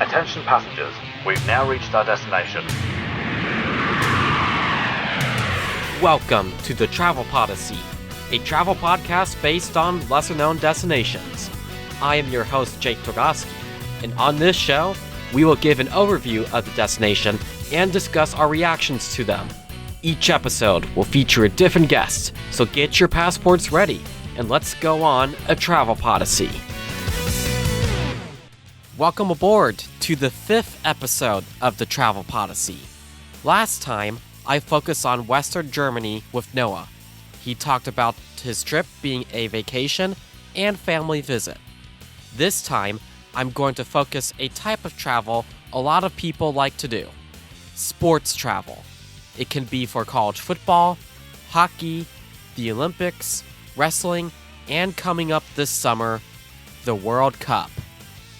Attention passengers, we've now reached our destination. Welcome to the Travel Podyssey, a travel podcast based on lesser-known destinations. I am your host, Jake Twargoski, and on this show, we will give an overview of the destination and discuss our reactions to them. Each episode will feature a different guest, so get your passports ready, and let's go on a Travel Podyssey. Welcome aboard to the 5th episode of the Travel Podyssey. Last time, I focused on Western Germany with Noah. He talked about his trip being a vacation and family visit. This time, I'm going to focus a type of travel a lot of people like to do: sports travel. It can be for college football, hockey, the Olympics, wrestling, and coming up this summer, the World Cup.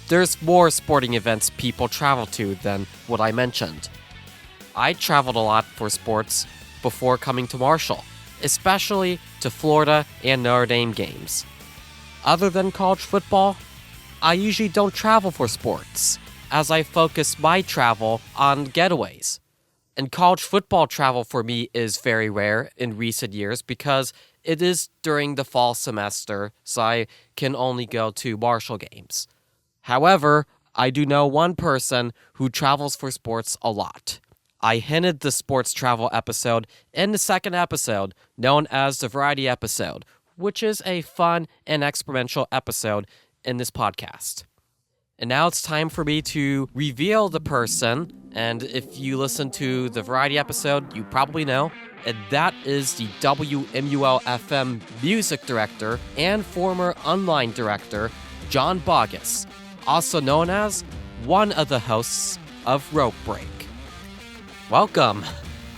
There's more sporting events people travel to than what I mentioned. I traveled a lot for sports before coming to Marshall, especially to Florida and Notre Dame games. Other than college football, I usually don't travel for sports, as I focus my travel on getaways. And college football travel for me is very rare in recent years because it is during the fall semester, so I can only go to Marshall games. However, I do know one person who travels for sports a lot. I hinted the sports travel episode in the second episode, known as the variety episode, which is a fun and experimental episode in this podcast. And now it's time for me to reveal the person, and if you listen to the variety episode, you probably know, and that is the WMUL-FM music director and former online director, John Boggess, also known as one of the hosts of Rope Break. Welcome.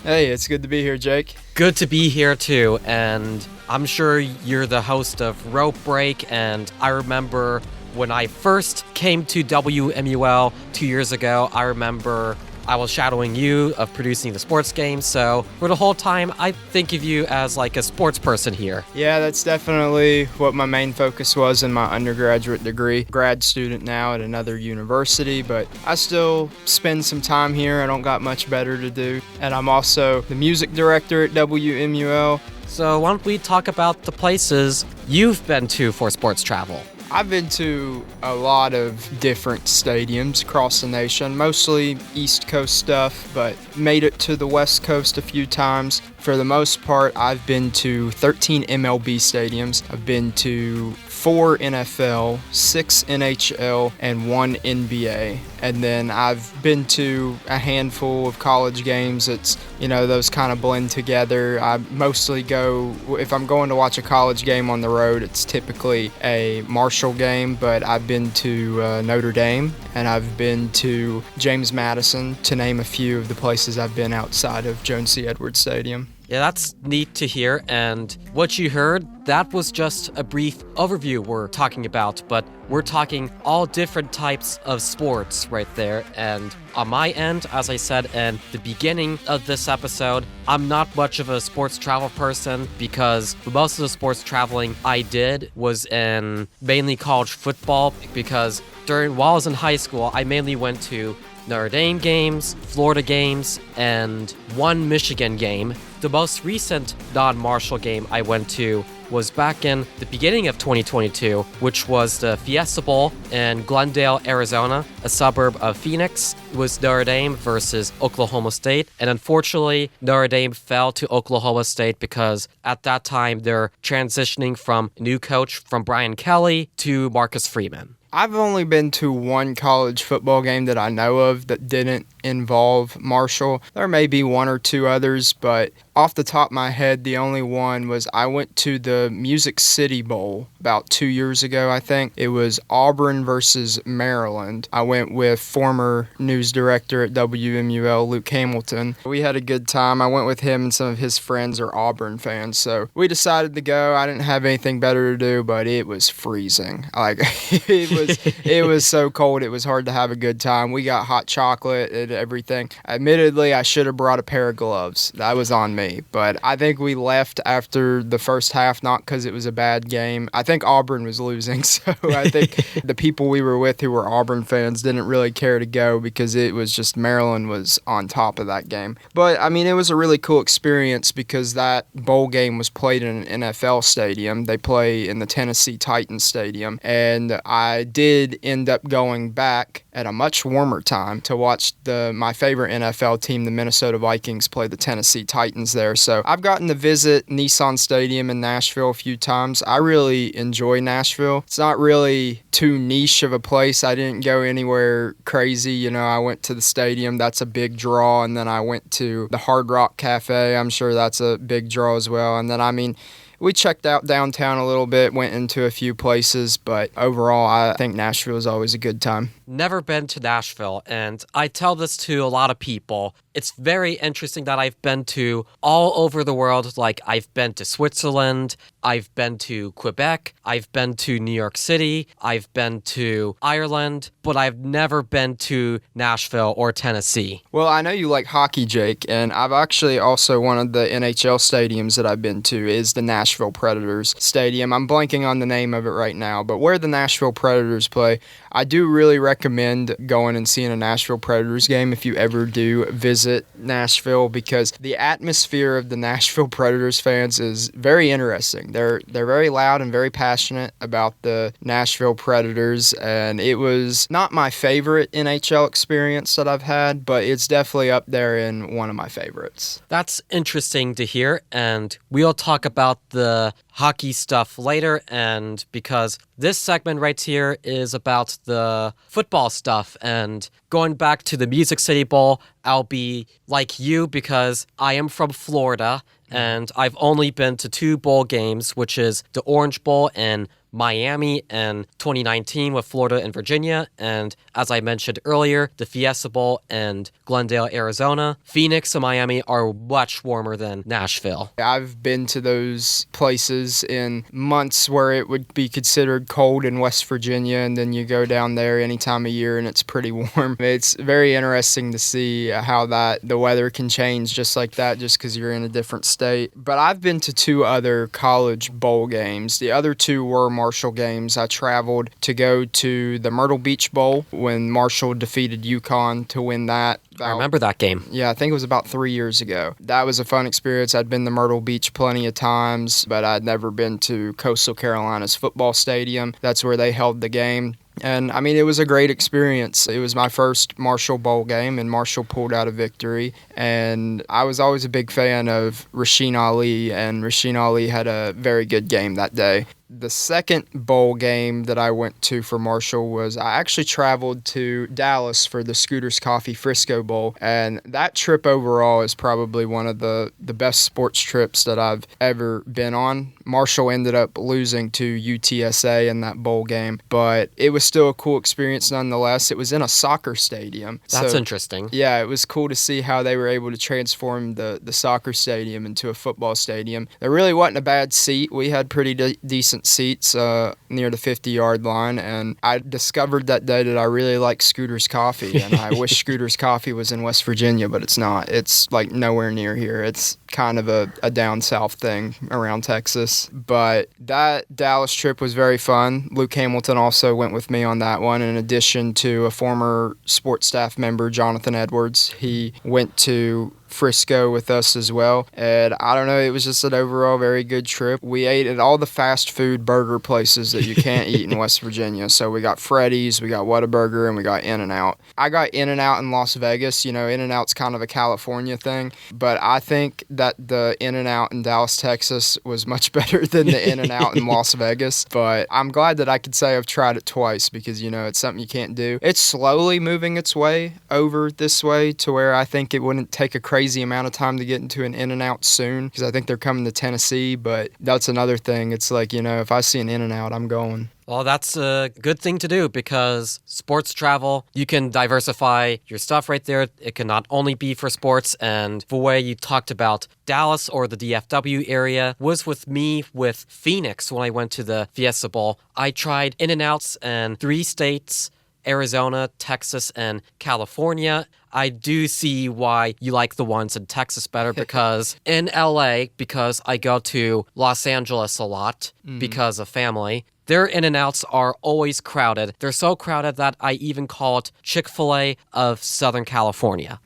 Hey, it's good to be here, Jake. Good to be here too, and I'm sure you're the host of Rope Break, and I remember when I first came to WMUL 2 years ago, I remember I was shadowing you of producing the sports games, so for the whole time, I think of you as like a sports person here. Yeah, that's definitely what my main focus was in my undergraduate degree. Grad student now at another university, but I still spend some time here. I don't got much better to do. And I'm also the music director at WMUL. So why don't we talk about the places you've been to for sports travel? I've been to a lot of different stadiums across the nation, mostly East Coast stuff, but made it to the West Coast a few times. For the most part, I've been to 13 MLB stadiums. I've been to 4 NFL, 6 NHL, and 1 NBA. And then I've been to a handful of college games. It's, those kind of blend together. I mostly go, if I'm going to watch a college game on the road, it's typically a Marshall game, but I've been to Notre Dame, and I've been to James Madison, to name a few of the places I've been outside of Joan C. Edwards Stadium. Yeah, that's neat to hear, and what you heard, that was just a brief overview we're talking about, but we're talking all different types of sports right there, and on my end, as I said in the beginning of this episode, I'm not much of a sports travel person because most of the sports traveling I did was in mainly college football, because while I was in high school, I mainly went to Notre Dame games, Florida games, and one Michigan game. The most recent non-Marshall game I went to was back in the beginning of 2022, which was the Fiesta Bowl in Glendale, Arizona, a suburb of Phoenix. It was Notre Dame versus Oklahoma State, and unfortunately, Notre Dame fell to Oklahoma State because at that time they're transitioning from new coach from Brian Kelly to Marcus Freeman. I've only been to one college football game that I know of that didn't involve Marshall. There may be one or two others, but off the top of my head, the only one was I went to the Music City Bowl about 2 years ago, I think. It was Auburn versus Maryland. I went with former news director at WMUL, Luke Hamilton. We had a good time. I went with him and some of his friends are Auburn fans, so we decided to go. I didn't have anything better to do, but it was freezing. It was so cold, it was hard to have a good time. We got hot chocolate and everything. Admittedly, I should have brought a pair of gloves. That was on me. me. But I think we left after the first half, not because it was a bad game. I think Auburn was losing, so I think the people we were with who were Auburn fans didn't really care to go because it was just Maryland was on top of that game. But, I mean, it was a really cool experience because that bowl game was played in an NFL stadium. They play in the Tennessee Titans Stadium, and I did end up going back at a much warmer time to watch my favorite NFL team, the Minnesota Vikings, play the Tennessee Titans there. So I've gotten to visit Nissan Stadium in Nashville a few times. I really enjoy Nashville. It's not really too niche of a place. I didn't go anywhere crazy. You know, I went to the stadium. That's a big draw. And then I went to the Hard Rock Cafe. I'm sure that's a big draw as well. And then, I mean, we checked out downtown a little bit, went into a few places, but overall, I think Nashville is always a good time. Never been to Nashville, and I tell this to a lot of people. It's very interesting that I've been to all over the world. Like, I've been to Switzerland, I've been to Quebec, I've been to New York City, I've been to Ireland, but I've never been to Nashville or Tennessee. Well, I know you like hockey, Jake, and I've actually also one of the NHL stadiums that I've been to is the Nashville Predators Stadium. I'm blanking on the name of it right now, but where the Nashville Predators play, I do really recommend going and seeing a Nashville Predators game if you ever do visit Nashville, because the atmosphere of the Nashville Predators fans is very interesting. They're very loud and very passionate about the Nashville Predators, and it was not my favorite NHL experience that I've had, but it's definitely up there in one of my favorites. That's interesting to hear, and we'll talk about the hockey stuff later, and because this segment right here is about the football stuff, and going back to the Music City Bowl, I'll be like you because I am from Florida, and I've only been to 2 bowl games, which is the Orange Bowl in Miami in 2019 with Florida and Virginia, and as I mentioned earlier, the Fiesta Bowl in Glendale, Arizona. Phoenix and Miami are much warmer than Nashville. I've been to those places in months where it would be considered cold in West Virginia, and then you go down there any time of year and it's pretty warm. It's very interesting to see how the weather can change just like that, just because you're in a different state. But I've been to 2 other college bowl games. The other 2 were Marshall games. I traveled to go to the Myrtle Beach Bowl when Marshall defeated UConn to win that. I remember that game. Yeah, I think it was about 3 years ago. That was a fun experience. I'd been to Myrtle Beach plenty of times, but I'd never been to Coastal Carolina's football stadium. That's where they held the game. And, I mean, it was a great experience. It was my first Marshall Bowl game, and Marshall pulled out a victory. And I was always a big fan of Rasheen Ali, and Rasheen Ali had a very good game that day. The second bowl game that I went to for Marshall was I actually traveled to Dallas for the Scooters Coffee Frisco Bowl, and that trip overall is probably one of the best sports trips that I've ever been on. Marshall ended up losing to UTSA in that bowl game, but it was still a cool experience nonetheless. It was in a soccer stadium. That's interesting. Yeah, it was cool to see how they were able to transform the soccer stadium into a football stadium. There really wasn't a bad seat. We had pretty decent seats near the 50-yard line, and I discovered that day that I really like Scooters Coffee, and I wish Scooters Coffee was in West Virginia, but it's not. It's like nowhere near here. It's kind of a down south thing around Texas. But that Dallas trip was very fun. Luke Hamilton also went with me on that one, in addition to a former sports staff member, Jonathan Edwards. He went to Frisco with us as well, and I don't know, it was just an overall very good trip. We ate at all the fast food burger places that you can't eat in West Virginia. So we got Freddy's, we got Whataburger, and we got In-N-Out. I got In-N-Out in Las Vegas. You know, In-N-Out's kind of a California thing, but I think that the In-N-Out in Dallas, Texas was much better than the In-N-Out in Las Vegas. But I'm glad that I could say I've tried it twice, because, you know, it's something you can't do. It's slowly moving its way over this way to where I think it wouldn't take a crazy amount of time to get into an In-N-Out soon, because I think they're coming to Tennessee. But that's another thing. It's like, you know, if I see an In-N-Out, I'm going. Well, that's a good thing to do, because sports travel, you can diversify your stuff right there. It can not only be for sports, and the way you talked about Dallas or the DFW area was with me with Phoenix when I went to the Fiesta Bowl. I tried In-N-Outs in 3 states Arizona, Texas, and California. I do see why you like the ones in Texas better because in LA, because I go to Los Angeles a lot because of family, their In-N-Outs are always crowded. They're so crowded that I even call it Chick-fil-A of Southern California.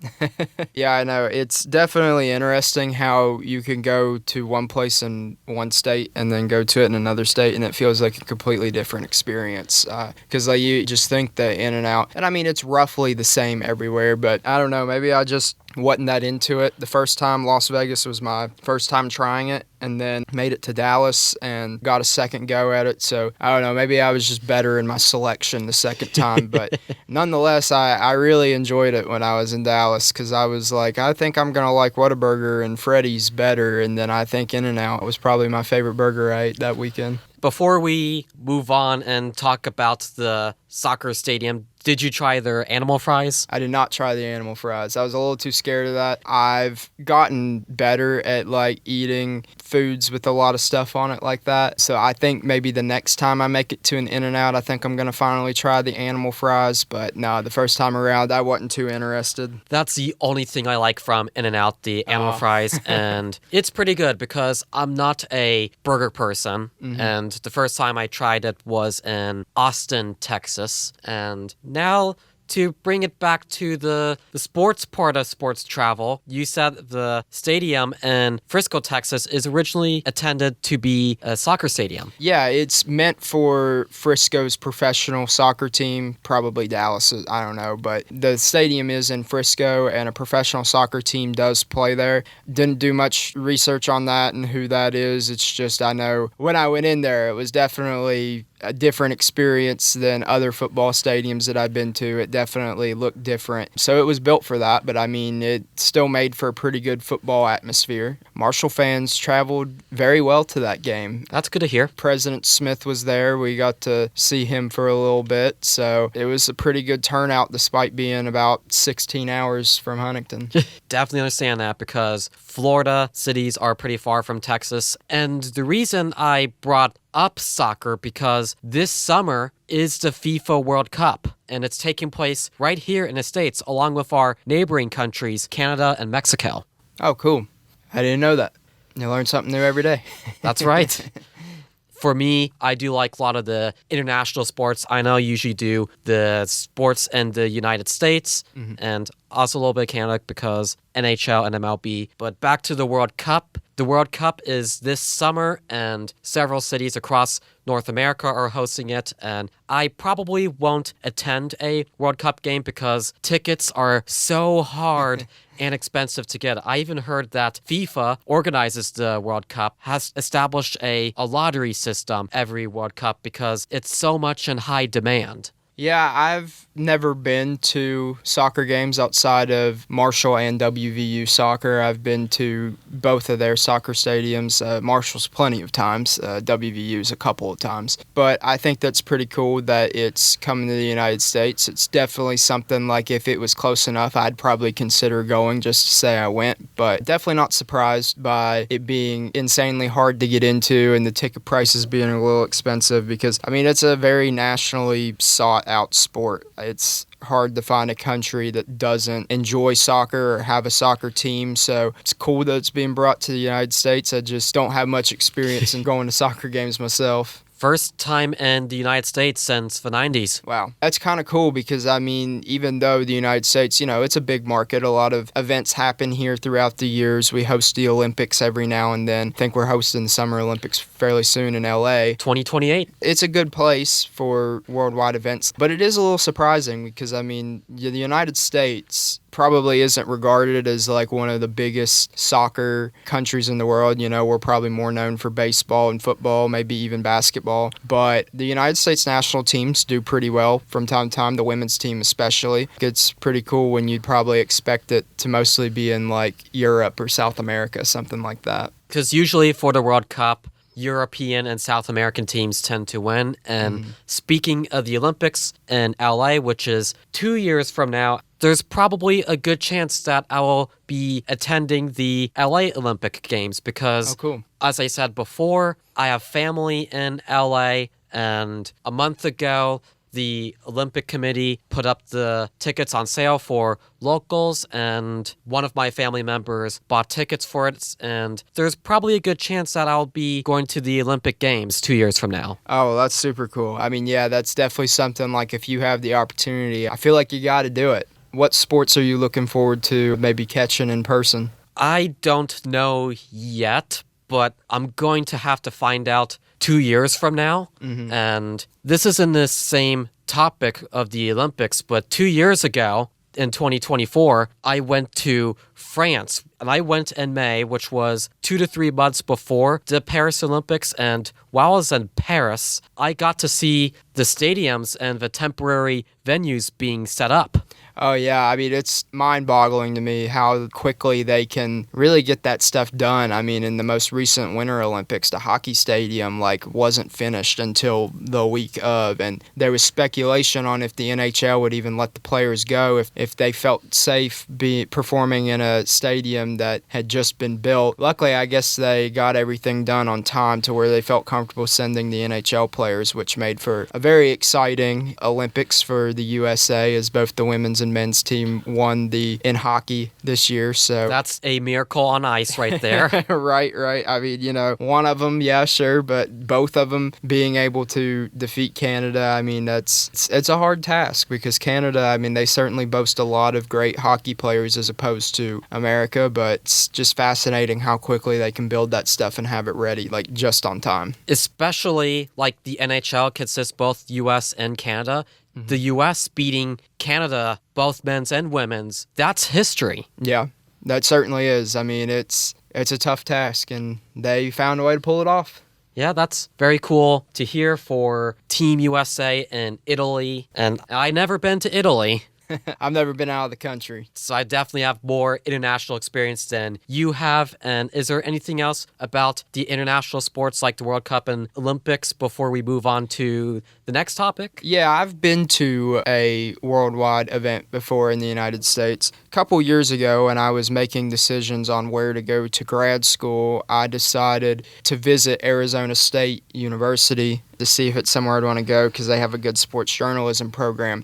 Yeah, I know. It's definitely interesting how you can go to one place in one state and then go to it in another state, and it feels like a completely different experience. Because like, you just think the In-N-Out, and I mean, it's roughly the same everywhere, but I don't know, maybe I just wasn't that into it. The first time, Las Vegas was my first time trying it, and then made it to Dallas and got a second go at it. So I don't know, maybe I was just better in my selection the second time. But nonetheless, I really enjoyed it when I was in Dallas because I was like, I think I'm going to like Whataburger and Freddy's better. And then I think In-N-Out was probably my favorite burger I ate that weekend. Before we move on and talk about the soccer stadium, did you try their animal fries? I did not try the animal fries. I was a little too scared of that. I've gotten better at like eating foods with a lot of stuff on it like that. So I think maybe the next time I make it to an In-N-Out, I think I'm going to finally try the animal fries. But no, the first time around, I wasn't too interested. That's the only thing I like from In-N-Out, the animal fries. And it's pretty good because I'm not a burger person. And the first time I tried it was in Austin, Texas. And now, to bring it back to the sports part of sports travel, you said the stadium in Frisco, Texas is originally intended to be a soccer stadium. Yeah, it's meant for Frisco's professional soccer team, probably Dallas, I don't know, but the stadium is in Frisco and a professional soccer team does play there. Didn't do much research on that and who that is. It's just I know when I went in there, it was definitely a different experience than other football stadiums that I've been to. It definitely looked different. So it was built for that, but I mean, it still made for a pretty good football atmosphere. Marshall fans traveled very well to that game. That's good to hear. President Smith was there. We got to see him for a little bit. So it was a pretty good turnout despite being about 16 hours from Huntington. Definitely understand that because Florida cities are pretty far from Texas. And the reason I brought up soccer because this summer is the FIFA World Cup, and it's taking place right here in the States, along with our neighboring countries, Canada and Mexico. Oh, cool. I didn't know that. You learn something new every day. That's right. For me, I do like a lot of the international sports. I know I usually do the sports in the United States and also a little bit of Canada because NHL and MLB. But back to the World Cup. The World Cup is this summer and several cities across North America are hosting it. And I probably won't attend a World Cup game because tickets are so hard and expensive to get. I even heard that FIFA organizes the World Cup, has established a lottery system every World Cup because it's so much in high demand. Yeah, I've never been to soccer games outside of Marshall and WVU soccer. I've been to both of their soccer stadiums. Marshall's plenty of times, WVU's a couple of times. But I think that's pretty cool that it's coming to the United States. It's definitely something like if it was close enough, I'd probably consider going just to say I went. But definitely not surprised by it being insanely hard to get into and the ticket prices being a little expensive because, I mean, it's a very nationally sought out sport. It's hard to find a country that doesn't enjoy soccer or have a soccer team, so it's cool that it's being brought to the United States. I just don't have much experience in going to soccer games myself. First time in the United States since the 90s. Wow. That's kind of cool because, I mean, even though the United States, you know, it's a big market, a lot of events happen here throughout the years. We host the Olympics every now and then. I think we're hosting the Summer Olympics fairly soon in LA. 2028. It's a good place for worldwide events, but it is a little surprising because, I mean, the United States probably isn't regarded as like one of the biggest soccer countries in the world. You know, we're probably more known for baseball and football, maybe even basketball. But the United States national teams do pretty well from time to time, the women's team especially. It's pretty cool when you'd probably expect it to mostly be in like Europe or South America, something like that. Because usually for the World Cup, European and South American teams tend to win. And speaking of the Olympics in LA, which is 2 years from now, there's probably a good chance that I will be attending the LA Olympic Games because, as I said before, I have family in LA, and a month ago, the Olympic Committee put up the tickets on sale for locals, and one of my family members bought tickets for it, and there's probably a good chance that I'll be going to the Olympic Games 2 years from now. Oh, that's super cool. I mean, yeah, that's definitely something like if you have the opportunity, I feel like you got to do it. What sports are you looking forward to maybe catching in person? I don't know yet, but I'm going to have to find out 2 years from now. Mm-hmm. And this is in the same topic of the Olympics, but 2 years ago, in 2024, I went to France, and I went in May, which was 2 to 3 months before the Paris Olympics. And while I was in Paris, I got to see the stadiums and the temporary venues being set up. Oh, yeah. I mean, it's mind-boggling to me how quickly they can really get that stuff done. I mean, in the most recent Winter Olympics, the hockey stadium, wasn't finished until the week of. And there was speculation on if the NHL would even let the players go if they felt safe performing in a stadium that had just been built. Luckily, I guess they got everything done on time to where they felt comfortable sending the NHL players, which made for a very exciting Olympics for the USA, as both the women's and men's team won in hockey this year. So that's a miracle on ice right there. Right. I mean, one of them, yeah, sure, but both of them being able to defeat Canada, I mean, it's a hard task because Canada, I mean, they certainly boast a lot of great hockey players as opposed to America, but it's just fascinating how quickly they can build that stuff and have it ready, just on time. Especially the NHL consists both US and Canada. Mm-hmm. The US beating Canada, both men's and women's, that's history. Yeah, that certainly is. I mean, it's a tough task, and they found a way to pull it off. Yeah, that's very cool to hear for Team USA in Italy, and I've never been to Italy. I've never been out of the country. So I definitely have more international experience than you have. And is there anything else about the international sports like the World Cup and Olympics before we move on to the next topic? Yeah, I've been to a worldwide event before in the United States. A couple years ago, when I was making decisions on where to go to grad school, I decided to visit Arizona State University to see if it's somewhere I'd want to go because they have a good sports journalism program.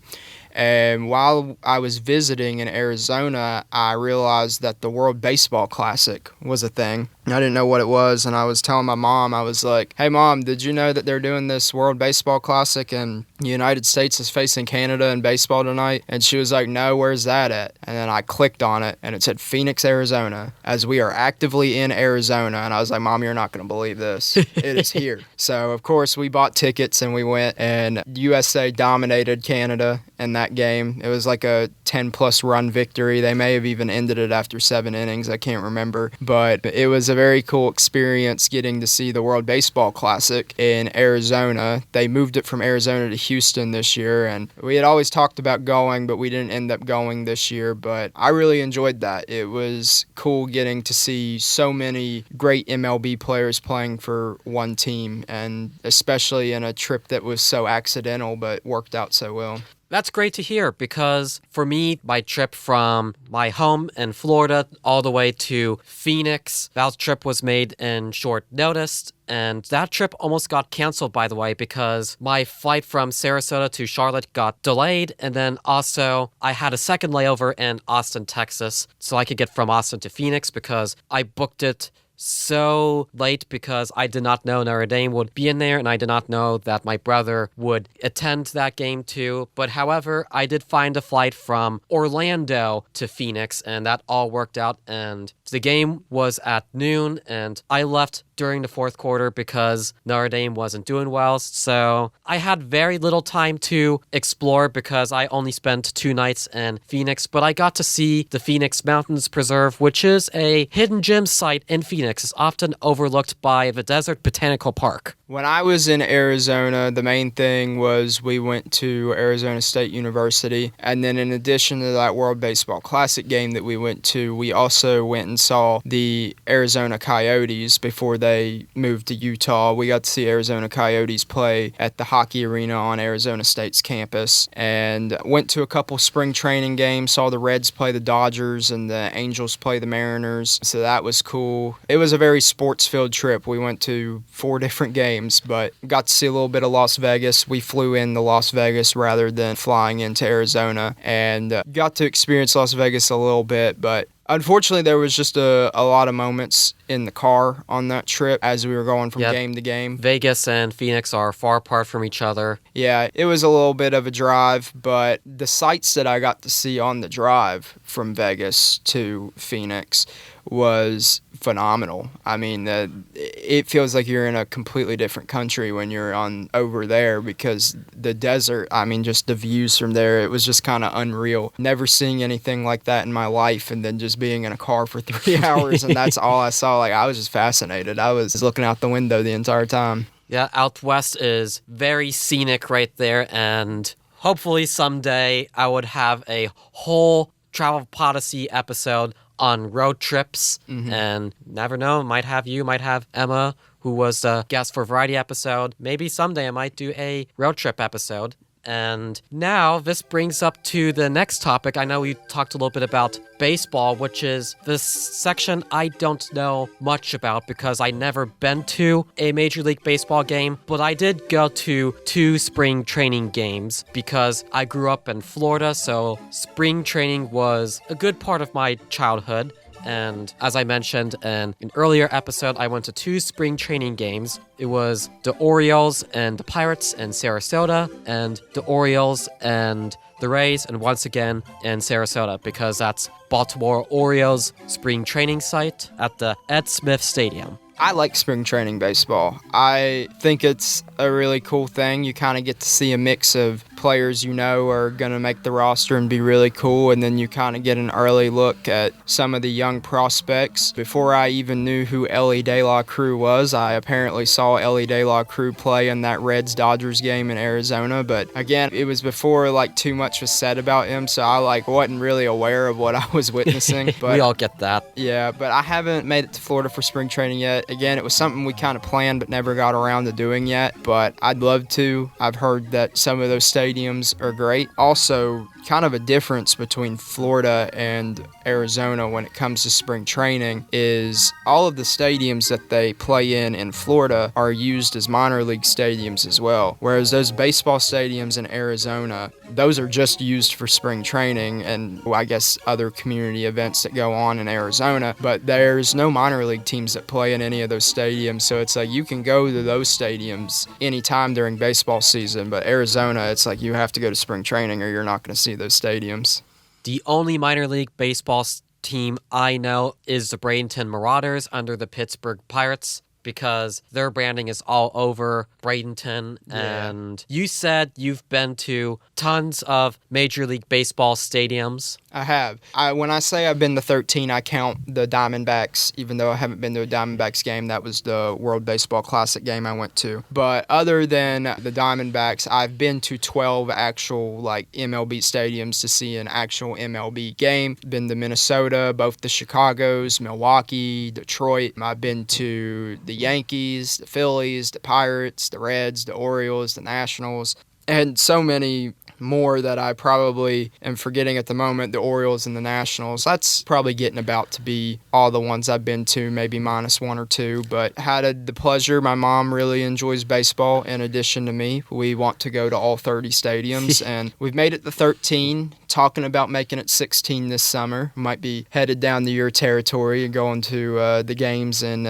And while I was visiting in Arizona, I realized that the World Baseball Classic was a thing. I didn't know what it was, and I was telling my mom, I was like, hey, Mom, did you know that they're doing this World Baseball Classic and the United States is facing Canada in baseball tonight? And she was like, no, where's that at? And then I clicked on it, and it said Phoenix, Arizona, as we are actively in Arizona. And I was like, Mom, you're not going to believe this. It is here. So, of course, we bought tickets, and we went, and USA dominated Canada in that game. It was like a 10-plus run victory. They may have even ended it after 7 innings. I can't remember. But it was a very cool experience getting to see the World Baseball Classic in Arizona. They moved it from Arizona to Houston this year, and we had always talked about going, but we didn't end up going this year. But I really enjoyed that. It was cool getting to see so many great MLB players playing for one team, and especially in a trip that was so accidental but worked out so well. That's great to hear because for me, my trip from my home in Florida all the way to Phoenix, that trip was made in short notice. And that trip almost got canceled, by the way, because my flight from Sarasota to Charlotte got delayed. And then also I had a second layover in Austin, Texas, so I could get from Austin to Phoenix because I booked it so late because I did not know Notre Dame would be in there, and I did not know that my brother would attend that game too. But however, I did find a flight from Orlando to Phoenix, and that all worked out, and the game was at noon, and I left during the fourth quarter because Notre Dame wasn't doing well, so I had very little time to explore because I only spent 2 nights in Phoenix, but I got to see the Phoenix Mountains Preserve, which is a hidden gem site in Phoenix. It's often overlooked by the Desert Botanical Park. When I was in Arizona, the main thing was we went to Arizona State University, and then in addition to that World Baseball Classic game that we went to, we also went and saw the Arizona Coyotes before they moved to Utah. We got to see Arizona Coyotes play at the hockey arena on Arizona State's campus, and went to a couple spring training games, saw the Reds play the Dodgers and the Angels play the Mariners, so that was cool. It was a very sports-filled trip. We went to 4 different games, but got to see a little bit of Las Vegas. We flew in to Las Vegas rather than flying into Arizona, and got to experience Las Vegas a little bit, but unfortunately, there was just a lot of moments in the car on that trip as we were going from game to game. Vegas and Phoenix are far apart from each other. Yeah, it was a little bit of a drive, but the sights that I got to see on the drive from Vegas to Phoenix was phenomenal. I mean, it feels like you're in a completely different country when you're over there, because the desert, I mean, just the views from there, it was just kind of unreal. Never seeing anything like that in my life, and then just being in a car for 3 hours and that's all I saw. Like, I was just fascinated. I was looking out the window the entire time. Yeah, out west is very scenic right there, and hopefully someday I would have a whole Travel Podyssey episode on road trips, and never know, might have Emma, who was a guest for a variety episode. Maybe someday I might do a road trip episode. And now this brings up to the next topic. I know we talked a little bit about baseball, which is this section I don't know much about because I never been to a Major League Baseball game, but I did go to 2 spring training games because I grew up in Florida, so spring training was a good part of my childhood. And as I mentioned in an earlier episode, I went to 2 spring training games. It was the Orioles and the Pirates in Sarasota, and the Orioles and the Rays, and once again in Sarasota, because that's Baltimore Orioles' spring training site at the Ed Smith Stadium. I like spring training baseball. I think it's a really cool thing. You kind of get to see a mix of players you know are going to make the roster and be really cool, and then you kind of get an early look at some of the young prospects. Before I even knew who Ellie De La Cruz was, I apparently saw Ellie De La Cruz play in that Reds-Dodgers game in Arizona, but again, it was before too much was said about him, so I wasn't really aware of what I was witnessing. But we all get that. Yeah, but I haven't made it to Florida for spring training yet. Again, it was something we kind of planned but never got around to doing yet, but I'd love to. I've heard that some of those stadiums are great. Also, kind of a difference between Florida and Arizona when it comes to spring training is all of the stadiums that they play in Florida are used as minor league stadiums as well. Whereas those baseball stadiums in Arizona, those are just used for spring training and I guess other community events that go on in Arizona, but there's no minor league teams that play in any of those stadiums, so it's like you can go to those stadiums anytime during baseball season, but Arizona, it's like you have to go to spring training or you're not going to see those stadiums. The only minor league baseball team I know is the Bradenton Marauders under the Pittsburgh Pirates, because their branding is all over Bradenton. Yeah. And you said you've been to tons of Major League Baseball stadiums. I have. When I say I've been to 13, I count the Diamondbacks, even though I haven't been to a Diamondbacks game. That was the World Baseball Classic game I went to. But other than the Diamondbacks, I've been to 12 actual MLB stadiums to see an actual MLB game. Been to Minnesota, both the Chicagos, Milwaukee, Detroit. I've been to the Yankees, the Phillies, the Pirates, the Reds, the Orioles, the Nationals, and so many more that I probably am forgetting at the moment. The Orioles and the Nationals, that's probably getting about to be all the ones I've been to, maybe minus 1 or 2, but had the pleasure. My mom really enjoys baseball in addition to me. We want to go to all 30 stadiums and we've made it to 13, talking about making it 16 this summer. Might be headed down to your territory and going to the games in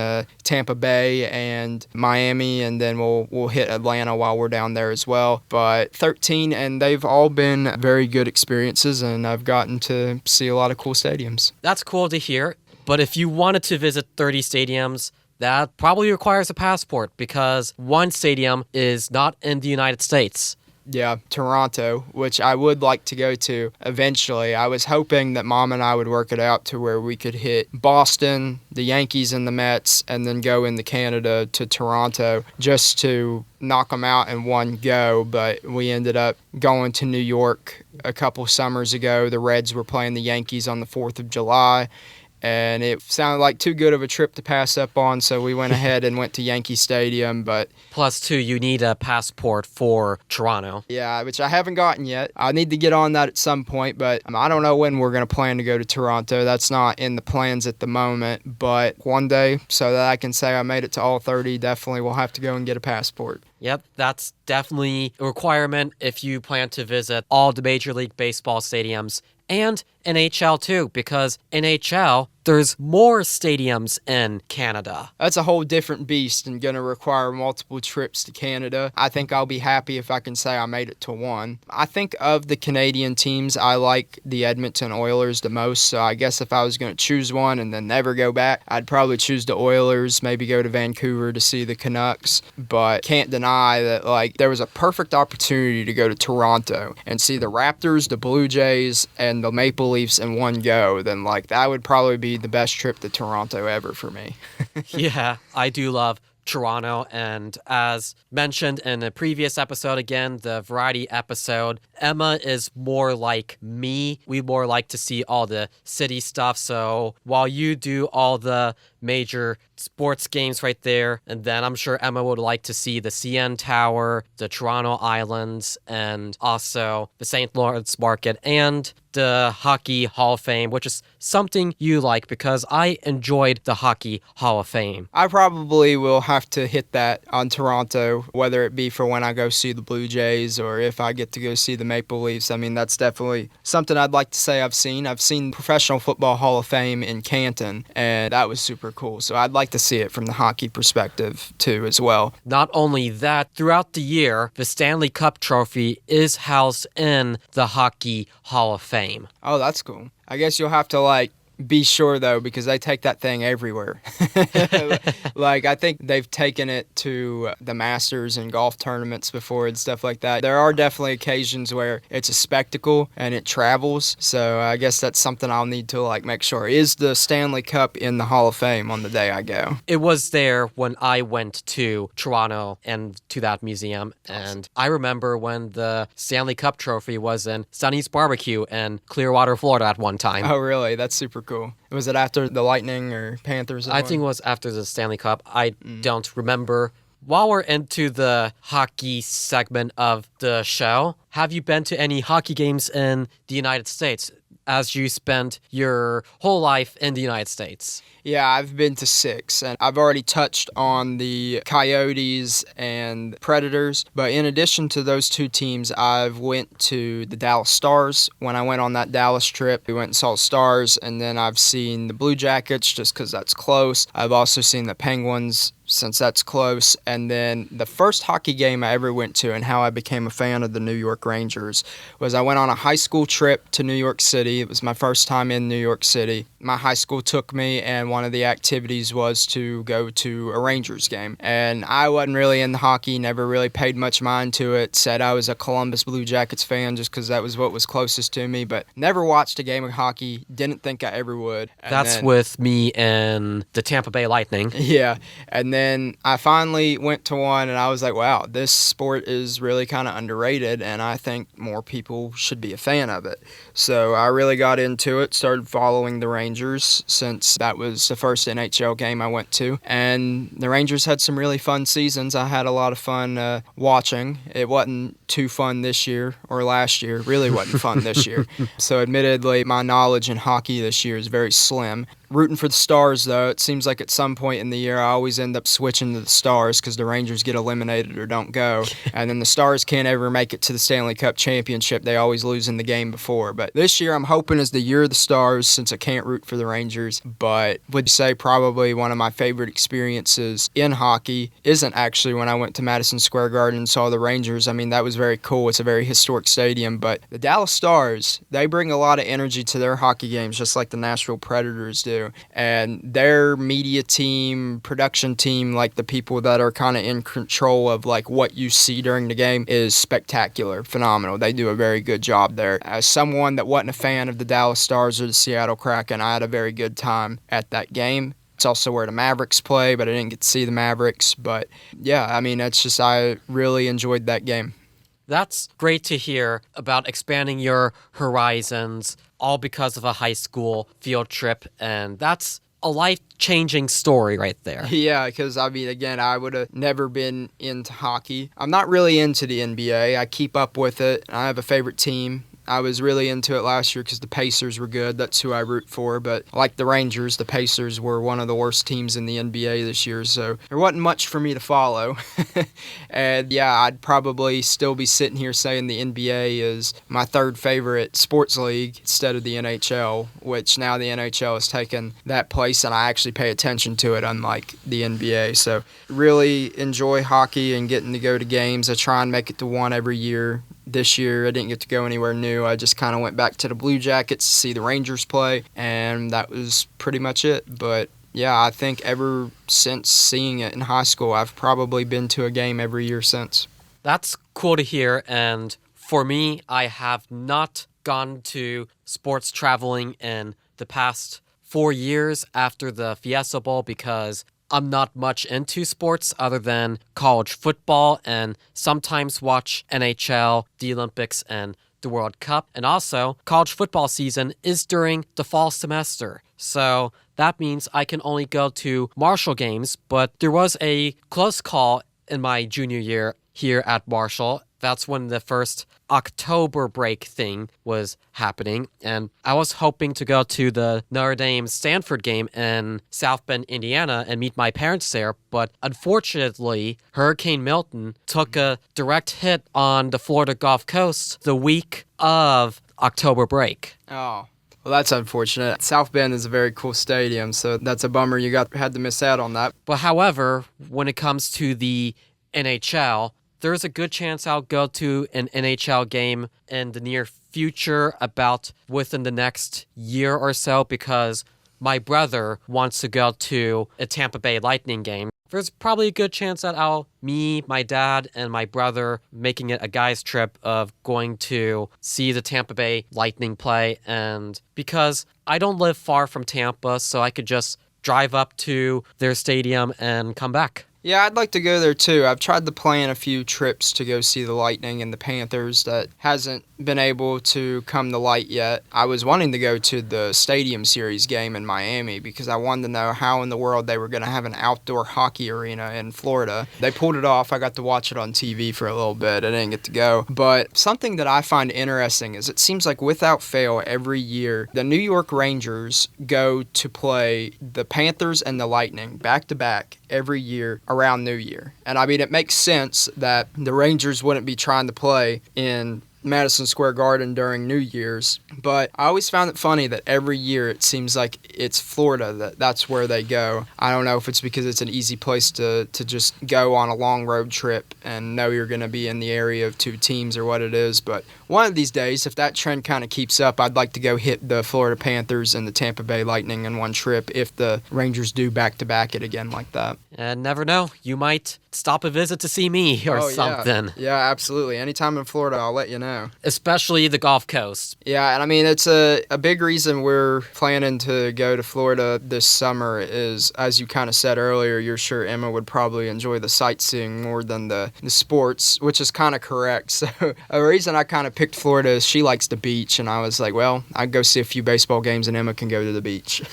Tampa Bay and Miami, and then we'll hit Atlanta while we're down there as well. But 13, and they've all been very good experiences, and I've gotten to see a lot of cool stadiums. That's cool to hear, but if you wanted to visit 30 stadiums, that probably requires a passport, because one stadium is not in the United States. Yeah, Toronto, which I would like to go to eventually. I was hoping that Mom and I would work it out to where we could hit Boston, the Yankees and the Mets, and then go into Canada to Toronto just to knock them out in one go. But we ended up going to New York a couple summers ago. The Reds were playing the Yankees on the 4th of July. and it sounded like too good of a trip to pass up on, so we went ahead and went to Yankee Stadium. But Plus, too, you need a passport for Toronto. yeah, which I haven't gotten yet. I need to get on that at some point, but I don't know when we're going to plan to go to Toronto. That's not in the plans at the moment, but one day, so that I can say I made it to all 30, definitely will have to go and get a passport. Yep, that's definitely a requirement if you plan to visit all the Major League Baseball stadiums and NHL too, because NHL, there's more stadiums in Canada. That's a whole different beast and going to require multiple trips to Canada. I think I'll be happy if I can say I made it to one. I think of the Canadian teams, I like the Edmonton Oilers the most, so I guess if I was going to choose one and then never go back, I'd probably choose the Oilers, maybe go to Vancouver to see the Canucks, but can't deny that like there was a perfect opportunity to go to Toronto and see the Raptors, the Blue Jays, and the Maple Leafs in one go, then like that would probably be the best trip to Toronto ever for me. Yeah, I do love Toronto, and as mentioned in a previous episode, again, the variety episode, Emma is more like me. We more like to see all the city stuff, so while you do all the major sports games right there, and then I'm sure Emma would like to see the CN Tower, the Toronto Islands, and also the St. Lawrence Market, and the Hockey Hall of Fame, which is something you like because I enjoyed the Hockey Hall of Fame. I probably will have to hit that on Toronto, whether it be for when I go see the Blue Jays or if I get to go see the Maple Leafs. I mean, that's definitely something I'd like to say I've seen. I've seen Professional Football Hall of Fame in Canton, and that was super cool. So I'd like to see it from the hockey perspective too as well. Not only that, throughout the year, the Stanley Cup trophy is housed in the Hockey Hall of Fame. Oh, that's cool. I guess you'll have to like be sure though, because they take that thing everywhere. Like I think they've taken it to the Masters and golf tournaments before and stuff like that. There are definitely occasions where it's a spectacle and it travels. So I guess that's something I'll need to like make sure. Is the Stanley Cup in the Hall of Fame on the day I go? It was there when I went to Toronto and to that museum, and I remember when the Stanley Cup trophy was in Sonny's Barbecue in Clearwater, Florida at one time. Oh really? That's super cool. Was it after the Lightning or Panthers? I think it was after the Stanley Cup. I don't remember. While we're into the hockey segment of the show, have you been to any hockey games in the United States as you spent your whole life in the United States? Yeah, I've been to 6, and I've already touched on the Coyotes and Predators, but in addition to those two teams, I've went to the Dallas Stars. When I went on that Dallas trip, we went and saw Stars, and then I've seen the Blue Jackets just because that's close. I've also seen the Penguins since that's close, and then the first hockey game I ever went to and how I became a fan of the New York Rangers was I went on a high school trip to New York City. It was my first time in New York City. My high school took me, and one of the activities was to go to a Rangers game, and I wasn't really into hockey, never really paid much mind to it, said I was a Columbus Blue Jackets fan just because that was what was closest to me, but never watched a game of hockey, didn't think I ever would. That's with me and the Tampa Bay Lightning. Yeah, and then I finally went to one, and I was like, wow, this sport is really kind of underrated, and I think more people should be a fan of it. So I really got into it, started following the Rangers since that was the first NHL game I went to, and the Rangers had some really fun seasons. I had a lot of fun watching. It wasn't too fun this year or last year. Really wasn't fun this year. So admittedly, my knowledge in hockey this year is very slim. Rooting for the Stars, though, it seems like at some point in the year I always end up switching to the Stars because the Rangers get eliminated or don't go, and then the Stars can't ever make it to the Stanley Cup Championship. They always lose in the game before. But this year I'm hoping is the year of the Stars since I can't root for the Rangers, but would say probably one of my favorite experiences in hockey isn't actually when I went to Madison Square Garden and saw the Rangers. I mean, that was very cool. It's a very historic stadium, but the Dallas Stars, they bring a lot of energy to their hockey games just like the Nashville Predators do. And their media team, production team, like the people that are kind of in control of like what you see during the game is spectacular, phenomenal. They do a very good job there. As someone that wasn't a fan of the Dallas Stars or the Seattle Kraken, I had a very good time at that game. It's also where the Mavericks play, but I didn't get to see the Mavericks. But yeah, I mean, it's just I really enjoyed that game. That's great to hear about expanding your horizons, all because of a high school field trip, and that's a life-changing story right there. Yeah, because, I mean, again, I would have never been into hockey. I'm not really into the NBA. I keep up with it. I have a favorite team. I was really into it last year because the Pacers were good. That's who I root for. But like the Rangers, the Pacers were one of the worst teams in the NBA this year. So there wasn't much for me to follow. And yeah, I'd probably still be sitting here saying the NBA is my third favorite sports league instead of the NHL, which now the NHL has taken that place and I actually pay attention to it, unlike the NBA. So really enjoy hockey and getting to go to games. I try and make it to one every year. This year, I didn't get to go anywhere new. I just kind of went back to the Blue Jackets to see the Rangers play, and that was pretty much it. But yeah, I think ever since seeing it in high school, I've probably been to a game every year since. That's cool to hear, and for me, I have not gone to sports traveling in the past 4 years after the Fiesta Bowl because I'm not much into sports other than college football and sometimes watch NHL, the Olympics, and the World Cup. And also, college football season is during the fall semester. So that means I can only go to Marshall games, but there was a close call in my junior year here at Marshall. That's when the first October break thing was happening, and I was hoping to go to the Notre Dame-Stanford game in South Bend, Indiana, and meet my parents there, but unfortunately, Hurricane Milton took a direct hit on the Florida Gulf Coast the week of October break. Oh. Well, that's unfortunate. South Bend is a very cool stadium, so that's a bummer you had to miss out on that. But however, when it comes to the NHL, there's a good chance I'll go to an NHL game in the near future, about within the next year or so, because my brother wants to go to a Tampa Bay Lightning game. There's probably a good chance that me, my dad, and my brother making it a guy's trip of going to see the Tampa Bay Lightning play. And because I don't live far from Tampa, so I could just drive up to their stadium and come back. Yeah, I'd like to go there too. I've tried to plan a few trips to go see the Lightning and the Panthers that hasn't been able to come to light yet. I was wanting to go to the Stadium Series game in Miami because I wanted to know how in the world they were going to have an outdoor hockey arena in Florida. They pulled it off. I got to watch it on TV for a little bit. I didn't get to go. But something that I find interesting is it seems like without fail every year, the New York Rangers go to play the Panthers and the Lightning back to back every year around New Year. And I mean, it makes sense that the Rangers wouldn't be trying to play in Madison Square Garden during New Year's, but I always found it funny that every year it seems like it's Florida that's where they go. I don't know if it's because it's an easy place to just go on a long road trip and know you're going to be in the area of two teams or what it is, but one of these days, if that trend kind of keeps up, I'd like to go hit the Florida Panthers and the Tampa Bay Lightning in one trip if the Rangers do back-to-back it again like that. And never know, you might stop a visit to see me or something. Yeah, absolutely. Anytime in Florida, I'll let you know. Especially the Gulf Coast. Yeah, and I mean, it's a big reason we're planning to go to Florida this summer is, as you kind of said earlier, you're sure Emma would probably enjoy the sightseeing more than the sports, which is kind of correct. So a reason I kind of picked Florida is she likes the beach, and I was like, well, I'd go see a few baseball games and Emma can go to the beach.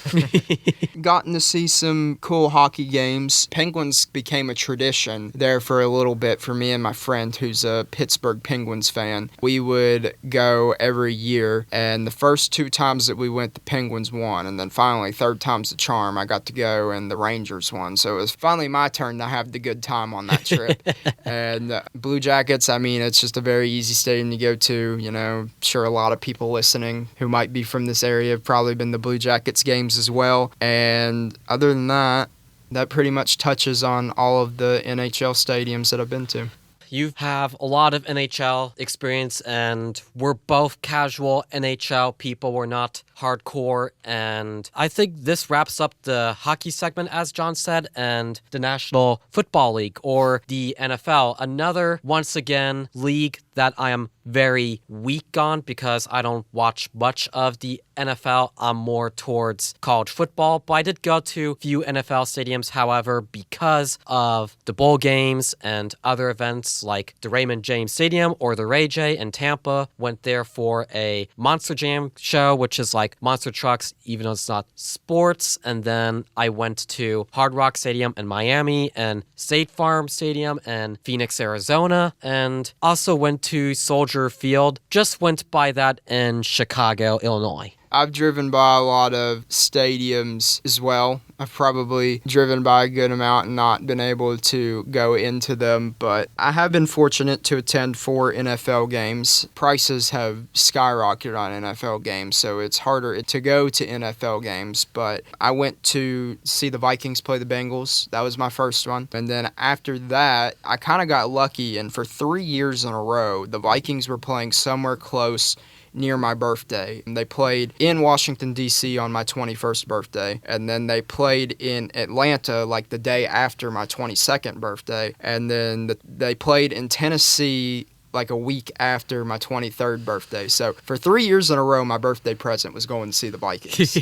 Gotten to see some cool hockey games. Penguins became a tradition there for a little bit for me and my friend who's a Pittsburgh Penguins fan. We would go every year, and the first 2 times that we went, the Penguins won, and then finally, third time's the charm, I got to go and the Rangers won. So it was finally my turn to have the good time on that trip. And Blue Jackets, I mean, it's just a very easy stadium to go to. You know, sure a lot of people listening who might be from this area have probably been to Blue Jackets games as well. And other than that, that pretty much touches on all of the NHL stadiums that I've been to. You have a lot of NHL experience, and we're both casual NHL people. We're not hardcore, and I think this wraps up the hockey segment, as John said, and the National Football League, or the NFL, another, once again, league that I am very weak on because I don't watch much of the NFL. I'm more towards college football, but I did go to a few NFL stadiums, however, because of the bowl games and other events like the Raymond James Stadium or the Ray J in Tampa. Went there for a Monster Jam show, which is like monster trucks, even though it's not sports. And then I went to Hard Rock Stadium in Miami and State Farm Stadium in Phoenix, Arizona, and also went to Soldier Field. Just went by that in Chicago, Illinois. I've driven by a lot of stadiums as well. I've probably driven by a good amount and not been able to go into them, but I have been fortunate to attend 4 NFL games. Prices have skyrocketed on NFL games, so it's harder to go to NFL games, but I went to see the Vikings play the Bengals. That was my first one. And then after that, I kind of got lucky, and for 3 years in a row, the Vikings were playing somewhere close near my birthday. And they played in Washington, D.C. on my 21st birthday, and then they played in Atlanta like the day after my 22nd birthday, and then they played in Tennessee like a week after my 23rd birthday. So for 3 years in a row, my birthday present was going to see the Vikings,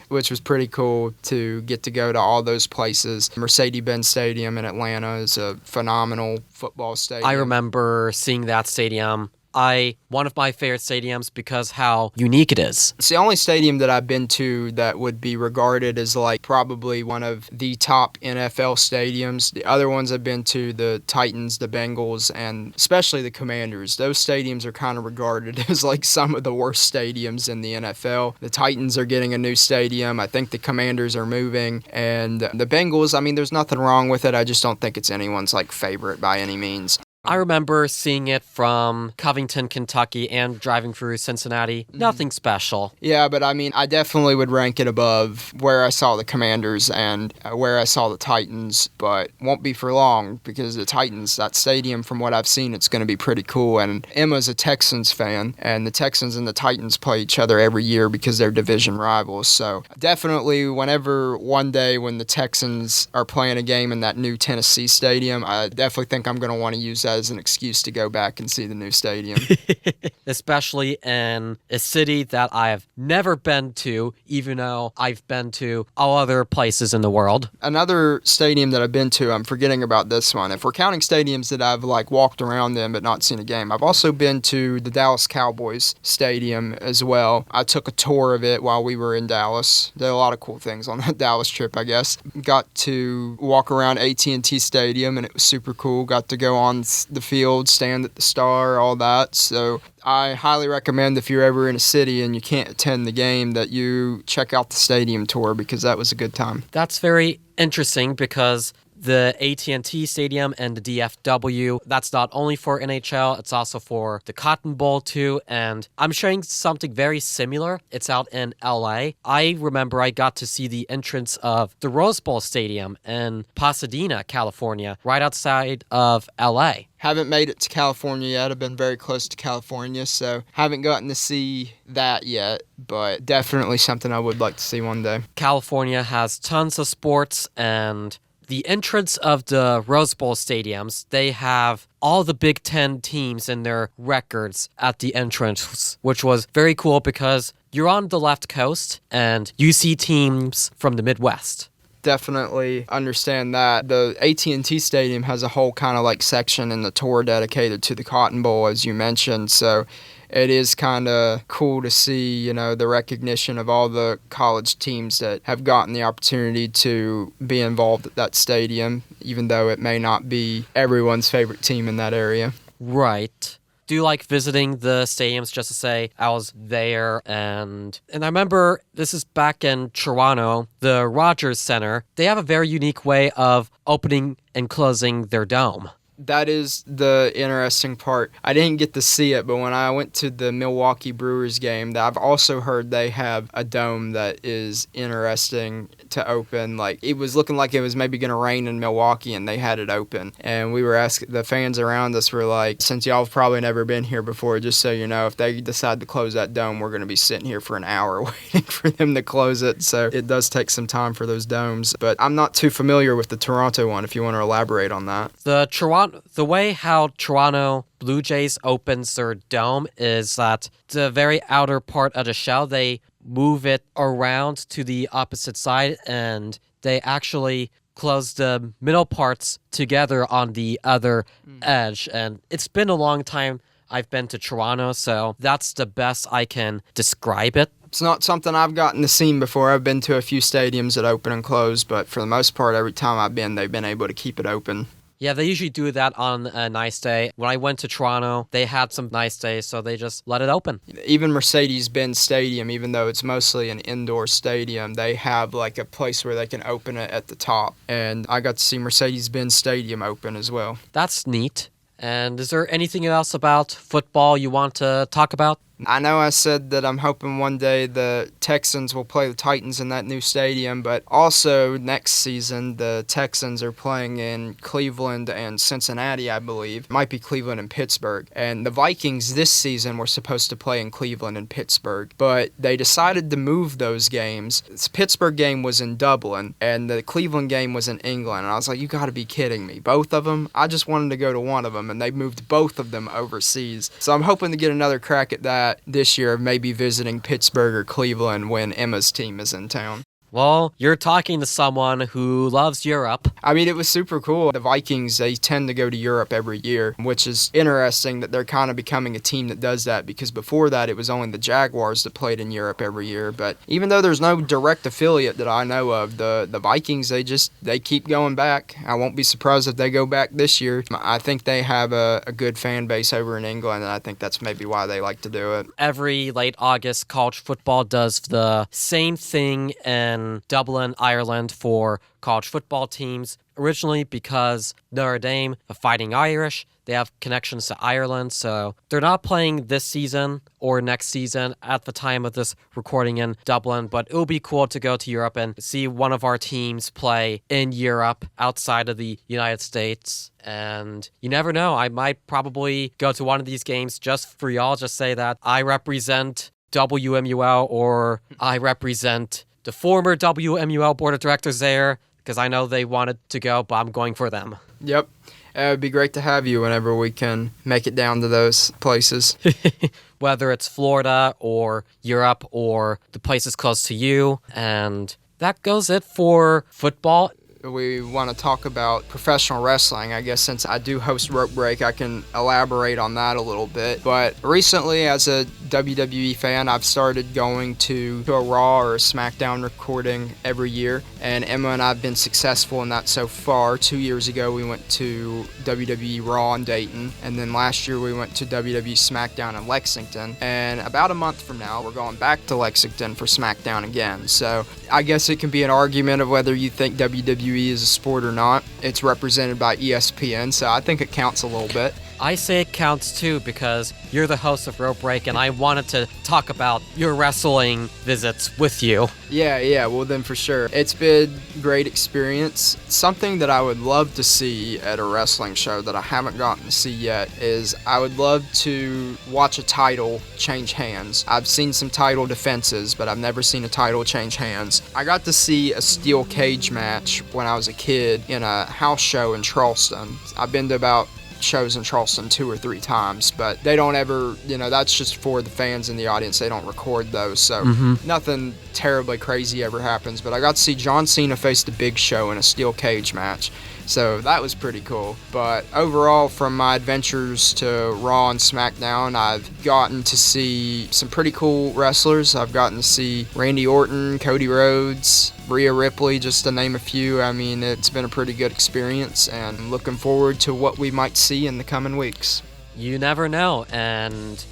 which was pretty cool to get to go to all those places. Mercedes-Benz Stadium in Atlanta is a phenomenal football stadium. I remember seeing that stadium. One of my favorite stadiums because how unique it is. It's the only stadium that I've been to that would be regarded as like probably one of the top NFL stadiums. The other ones I've been to, the Titans, the Bengals, and especially the Commanders. Those stadiums are kind of regarded as like some of the worst stadiums in the NFL. The Titans are getting a new stadium. I think the Commanders are moving. And the Bengals, I mean, there's nothing wrong with it. I just don't think it's anyone's like favorite by any means. I remember seeing it from Covington, Kentucky, and driving through Cincinnati. Nothing special. Yeah, but I mean, I definitely would rank it above where I saw the Commanders and where I saw the Titans, but won't be for long because the Titans, that stadium, from what I've seen, it's going to be pretty cool. And Emma's a Texans fan, and the Texans and the Titans play each other every year because they're division rivals. So definitely whenever one day when the Texans are playing a game in that new Tennessee stadium, I definitely think I'm going to want to use that as an excuse to go back and see the new stadium. Especially in a city that I have never been to, even though I've been to all other places in the world. Another stadium that I've been to, I'm forgetting about this one. If we're counting stadiums that I've like walked around them but not seen a game, I've also been to the Dallas Cowboys stadium as well. I took a tour of it while we were in Dallas. There are a lot of cool things on that Dallas trip, I guess. Got to walk around AT&T Stadium, and it was super cool. Got to go on the field, stand at the Star, all that. So I highly recommend if you're ever in a city and you can't attend the game that you check out the stadium tour because that was a good time. That's very interesting because the AT&T Stadium and the DFW, that's not only for NHL, it's also for the Cotton Bowl too, and I'm showing something very similar. It's out in LA. I remember I got to see the entrance of the Rose Bowl Stadium in Pasadena, California, right outside of LA. Haven't made it to California yet. I've been very close to California, so haven't gotten to see that yet, but definitely something I would like to see one day. California has tons of sports, and the entrance of the Rose Bowl stadiums, they have all the Big Ten teams in their records at the entrance, which was very cool because you're on the left coast and you see teams from the Midwest. Definitely understand that. The AT&T Stadium has a whole kind of like section in the tour dedicated to the Cotton Bowl, as you mentioned, so it is kind of cool to see, you know, the recognition of all the college teams that have gotten the opportunity to be involved at that stadium, even though it may not be everyone's favorite team in that area. Right. Do you like visiting the stadiums just to say I was there? And I remember this is back in Toronto, the Rogers Center. They have a very unique way of opening and closing their dome. That is the interesting part. I didn't get to see it, but when I went to the Milwaukee Brewers game, I've also heard they have a dome that is interesting to open. Like, it was looking like it was maybe going to rain in Milwaukee, and they had it open. And we were asking, the fans around us were like, since y'all have probably never been here before, just so you know, if they decide to close that dome, we're going to be sitting here for an hour waiting for them to close it. So it does take some time for those domes. But I'm not too familiar with the Toronto one, if you want to elaborate on that. The Toronto the way how Toronto Blue Jays opens their dome is that the very outer part of the shell, they move it around to the opposite side, and they actually close the middle parts together on the other edge. And it's been a long time I've been to Toronto, so that's the best I can describe it. It's not something I've gotten to see before. I've been to a few stadiums that open and close, but for the most part, every time I've been, they've been able to keep it open. Yeah, they usually do that on a nice day. When I went to Toronto, they had some nice days, so they just let it open. Even Mercedes-Benz Stadium, even though it's mostly an indoor stadium, they have like a place where they can open it at the top. And I got to see Mercedes-Benz Stadium open as well. That's neat. And is there anything else about football you want to talk about? I know I said that I'm hoping one day the Texans will play the Titans in that new stadium, but also next season the Texans are playing in Cleveland and Cincinnati, I believe. It might be Cleveland and Pittsburgh. And the Vikings this season were supposed to play in Cleveland and Pittsburgh, but they decided to move those games. The Pittsburgh game was in Dublin, and the Cleveland game was in England. And I was like, you got to be kidding me. Both of them? I just wanted to go to one of them, and they moved both of them overseas. So I'm hoping to get another crack at that this year, maybe visiting Pittsburgh or Cleveland when Emma's team is in town. Well, you're talking to someone who loves Europe. I mean, it was super cool. The Vikings, they tend to go to Europe every year, which is interesting that they're kind of becoming a team that does that, because before that, it was only the Jaguars that played in Europe every year. But even though there's no direct affiliate that I know of, the Vikings, they keep going back. I won't be surprised if they go back this year. I think they have a good fan base over in England, and I think that's maybe why they like to do it. Every late August, college football does the same thing in Dublin, Ireland for college football teams. Originally because Notre Dame, the Fighting Irish, they have connections to Ireland, so they're not playing this season or next season at the time of this recording in Dublin, but it will be cool to go to Europe and see one of our teams play in Europe outside of the United States. And you never know, I might probably go to one of these games just for y'all, just say that I represent WMUL or I represent the former WMUL board of directors there, because I know they wanted to go, but I'm going for them. Yep. It would be great to have you whenever we can make it down to those places. Whether it's Florida or Europe or the places close to you. And that goes it for football. We want to talk about professional wrestling. I guess since I do host Rope Break, I can elaborate on that a little bit. But recently, as a WWE fan, I've started going to a Raw or a SmackDown recording every year. And Emma and I have been successful in that so far. 2 years ago, we went to WWE Raw in Dayton. And then last year, we went to WWE SmackDown in Lexington. And about a month from now, we're going back to Lexington for SmackDown again. So I guess it can be an argument of whether you think WWE is a sport or not. It's represented by ESPN, so I think it counts a little bit. I say it counts too because you're the host of Rope Break and I wanted to talk about your wrestling visits with you. Yeah, well then for sure. It's been a great experience. Something that I would love to see at a wrestling show that I haven't gotten to see yet is I would love to watch a title change hands. I've seen some title defenses, but I've never seen a title change hands. I got to see a steel cage match when I was a kid in a house show in Charleston. I've been to about shows in Charleston 2 or 3 times, but they don't ever, that's just for the fans in the audience. They don't record those, so nothing terribly crazy ever happens. But I got to see John Cena face the Big Show in a steel cage match, so that was pretty cool. But overall, from my adventures to Raw and SmackDown, I've gotten to see some pretty cool wrestlers. I've gotten to see Randy Orton, Cody Rhodes, Rhea Ripley, just to name a few. I mean, it's been a pretty good experience, and I'm looking forward to what we might see in the coming weeks. You never know, and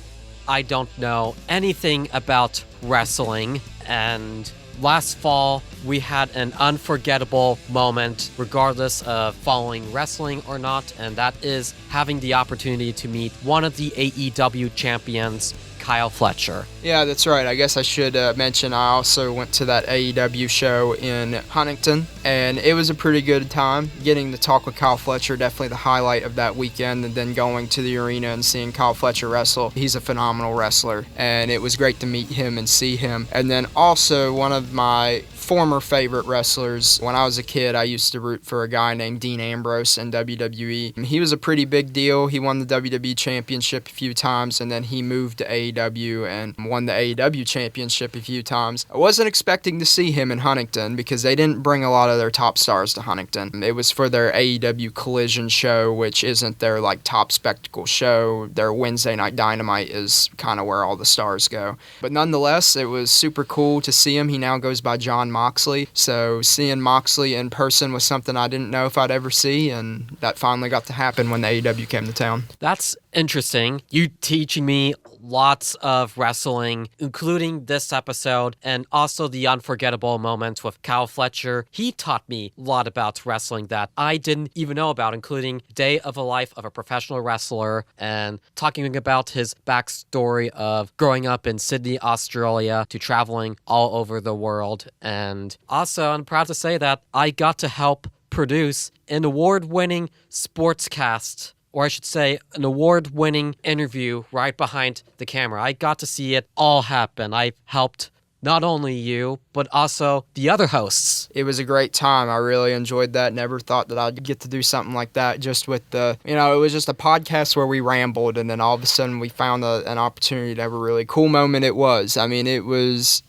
I don't know anything about wrestling, and last fall we had an unforgettable moment regardless of following wrestling or not, and that is having the opportunity to meet one of the AEW champions, Kyle Fletcher. Yeah, that's right. I guess I should mention I also went to that AEW show in Huntington, and it was a pretty good time. Getting to talk with Kyle Fletcher, definitely the highlight of that weekend, and then going to the arena and seeing Kyle Fletcher wrestle. He's a phenomenal wrestler, and it was great to meet him and see him. And then also one of my former favorite wrestlers. When I was a kid, I used to root for a guy named Dean Ambrose in WWE. He was a pretty big deal. He won the WWE Championship a few times, and then he moved to AEW and won the AEW Championship a few times. I wasn't expecting to see him in Huntington because they didn't bring a lot of their top stars to Huntington. It was for their AEW Collision show, which isn't their top spectacle show. Their Wednesday Night Dynamite is kind of where all the stars go. But nonetheless, it was super cool to see him. He now goes by John Moxley. So seeing Moxley in person was something I didn't know if I'd ever see, and that finally got to happen when the AEW came to town. That's interesting. You teaching me lots of wrestling, including this episode, and also the unforgettable moments with Kyle Fletcher. He taught me a lot about wrestling that I didn't even know about, including Day of a Life of a Professional Wrestler, and talking about his backstory of growing up in Sydney, Australia, to traveling all over the world. And also, I'm proud to say that I got to help produce an award-winning sportscast, or I should say, an award-winning interview right behind the camera. I got to see it all happen. I helped not only you, but also the other hosts. It was a great time. I really enjoyed that. Never thought that I'd get to do something like that just with it was just a podcast where we rambled, and then all of a sudden we found an opportunity to have a really cool moment. It was,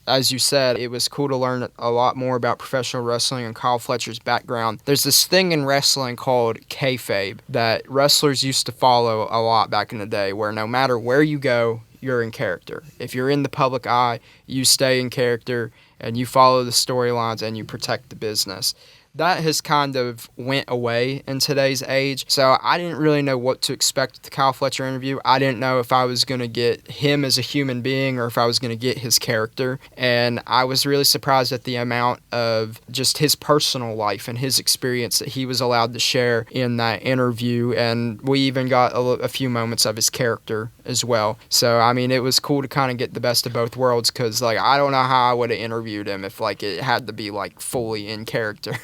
as you said, it was cool to learn a lot more about professional wrestling and Kyle Fletcher's background. There's this thing in wrestling called kayfabe that wrestlers used to follow a lot back in the day, where no matter where you go, you're in character. If you're in the public eye, you stay in character and you follow the storylines and you protect the business. That has kind of went away in today's age, so I didn't really know what to expect with the Kyle Fletcher interview. I didn't know if I was going to get him as a human being or if I was going to get his character, and I was really surprised at the amount of just his personal life and his experience that he was allowed to share in that interview, and we even got a few moments of his character as well. So, it was cool to kind of get the best of both worlds, because, I don't know how I would have interviewed him if, it had to be, fully in character.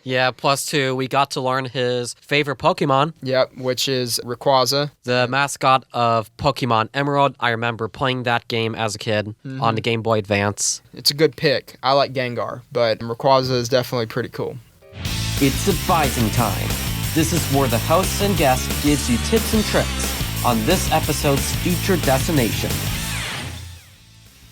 Yeah, plus two, we got to learn his favorite Pokemon. Yep, which is Rayquaza, the mascot of Pokemon Emerald. I remember playing that game as a kid on the Game Boy Advance. It's a good pick. I like Gengar, but Rayquaza is definitely pretty cool. It's advising time. This is where the hosts and guests gives you tips and tricks on this episode's featured destination.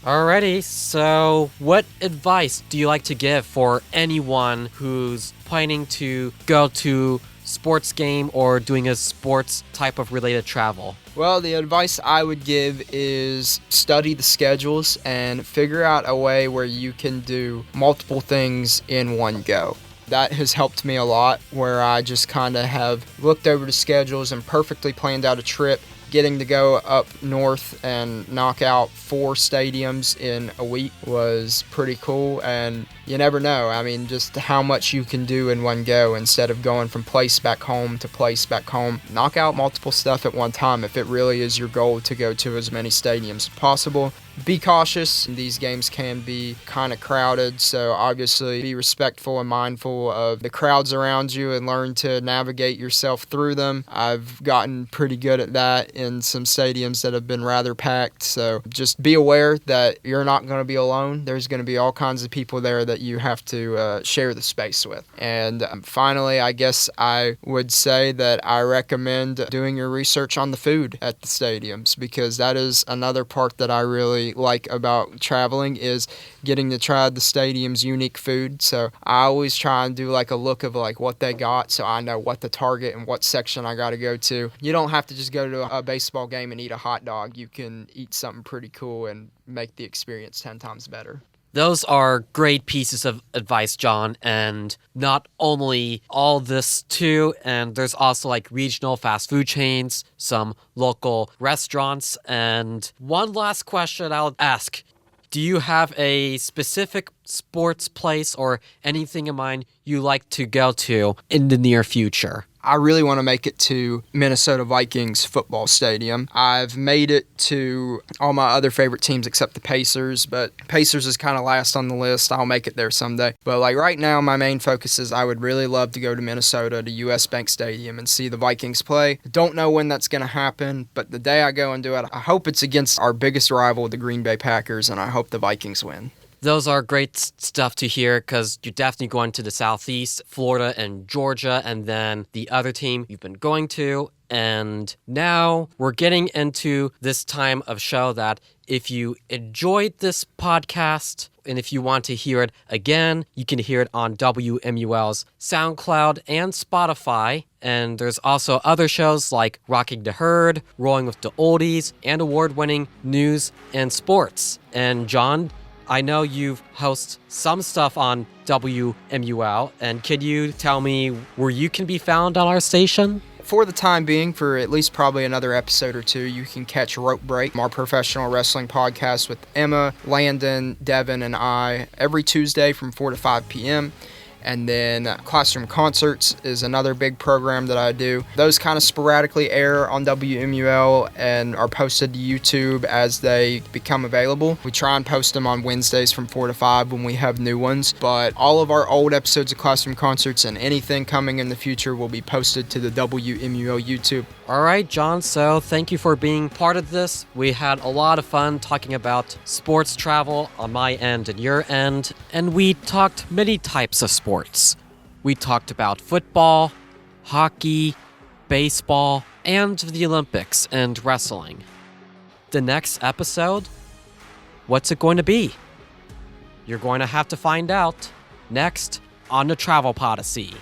Alrighty, so what advice do you like to give for anyone who's planning to go to sports game or doing a sports type of related travel? Well, the advice I would give is study the schedules and figure out a way where you can do multiple things in one go. That has helped me a lot, where I just kind of have looked over the schedules and perfectly planned out a trip. Getting to go up north and knock out 4 stadiums in a week was pretty cool, and you never know. Just how much you can do in one go instead of going from place back home to place back home. Knock out multiple stuff at one time if it really is your goal to go to as many stadiums as possible. Be cautious. These games can be kind of crowded, so obviously be respectful and mindful of the crowds around you and learn to navigate yourself through them. I've gotten pretty good at that in some stadiums that have been rather packed, so just be aware that you're not going to be alone. There's going to be all kinds of people there that you have to share the space with. And finally, I guess I would say that I recommend doing your research on the food at the stadiums, because that is another part that I really like about traveling, is getting to try the stadium's unique food. So I always try and do a look of what they got, so I know what to target and what section I got to go to. You don't have to just go to a baseball game and eat a hot dog. You can eat something pretty cool and make the experience 10 times better. Those are great pieces of advice, John, and not only all this too, and there's also regional fast food chains, some local restaurants, and one last question I'll ask. Do you have a specific sports place or anything in mind you like to go to in the near future? I really want to make it to Minnesota Vikings football stadium. I've made it to all my other favorite teams except the Pacers, but Pacers is kind of last on the list. I'll make it there someday. But right now, my main focus is I would really love to go to Minnesota, to US Bank Stadium, and see the Vikings play. Don't know when that's going to happen, but the day I go and do it, I hope it's against our biggest rival, the Green Bay Packers, and I hope the Vikings win. Those are great stuff to hear because you're definitely going to the Southeast, Florida and Georgia, and then the other team you've been going to. And now we're getting into this time of show that if you enjoyed this podcast and if you want to hear it again, you can hear it on WMUL's SoundCloud and Spotify. And there's also other shows like Rocking the Herd, Rolling with the Oldies, and award-winning news and sports. And John, I know you've hosted some stuff on WMUL, and can you tell me where you can be found on our station? For the time being, for at least probably another episode or two, you can catch Rope Break, our professional wrestling podcast with Emma, Landon, Devin, and I every Tuesday from 4 to 5 p.m. And then Classroom Concerts is another big program that I do. Those kind of sporadically air on WMUL and are posted to YouTube as they become available. We try and post them on Wednesdays from 4 to 5 when we have new ones. But all of our old episodes of Classroom Concerts and anything coming in the future will be posted to the WMUL YouTube. All right, John, so thank you for being part of this. We had a lot of fun talking about sports travel on my end and your end, and we talked many types of sports. We talked about football, hockey, baseball, and the Olympics and wrestling. The next episode, what's it going to be? You're going to have to find out next on the Travel Podyssey.